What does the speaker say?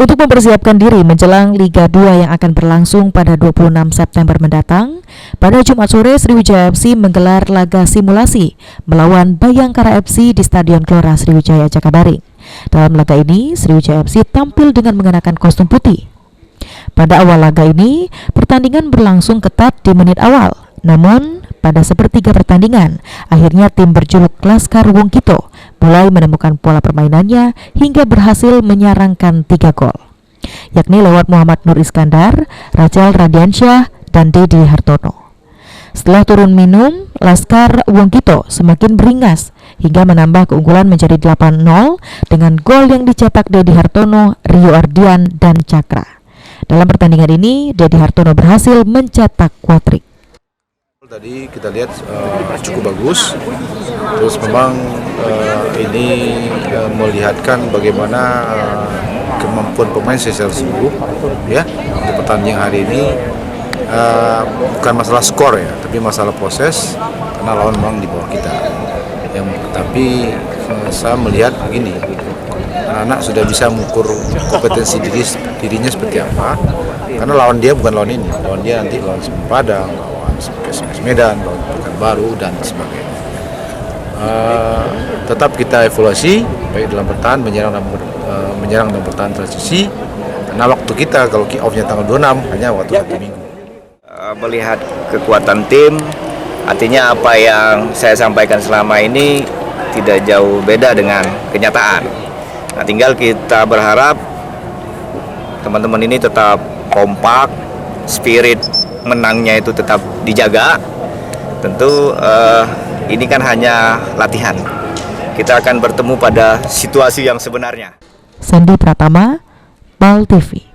Untuk mempersiapkan diri menjelang Liga 2 yang akan berlangsung pada 26 September mendatang, pada Jumat sore Sriwijaya FC menggelar laga simulasi melawan Bayangkara FC di Stadion Gelora Sriwijaya Jakabaring. Dalam laga ini, Sriwijaya FC tampil dengan mengenakan kostum putih. Pada awal laga ini, pertandingan berlangsung ketat di menit awal. Namun, pada sepertiga pertandingan, akhirnya tim berjuluk Laskar Wongkito mulai menemukan pola permainannya hingga berhasil menyarangkan 3 gol, yakni lewat Muhammad Nur Iskandar, Rachel Radiansyah, dan Dedi Hartono. Setelah turun minum, Laskar Wongkito semakin beringas hingga menambah keunggulan menjadi 8-0 dengan gol yang dicetak Dedi Hartono, Rio Ardian, dan Cakra. Dalam pertandingan ini, Dedi Hartono berhasil mencetak quadrik. Tadi kita lihat cukup bagus, terus memang ini melihatkan bagaimana kemampuan pemain secara seluruh ya untuk pertandingan hari ini. Bukan masalah skor ya, tapi masalah proses karena lawan memang di bawah kita. Tapi saya melihat begini, anak-anak sudah bisa mengukur kompetensi dirinya seperti apa, karena lawan dia bukan lawan ini, lawan dia nanti lawan Padang, PSMS Medan, Pekanbaru, dan sebagainya. Tetap kita evaluasi baik dalam bertahan, menyerang dan bertahan transisi. Karena waktu kita kalau kick off-nya tanggal 26 hanya waktu 1 minggu. Melihat kekuatan tim, artinya apa yang saya sampaikan selama ini tidak jauh beda dengan kenyataan. Nah, tinggal kita berharap teman-teman ini tetap kompak, spirit menangnya itu tetap dijaga. Tentu ini kan hanya latihan. Kita akan bertemu pada situasi yang sebenarnya. Sandi Pratama, BAL TV.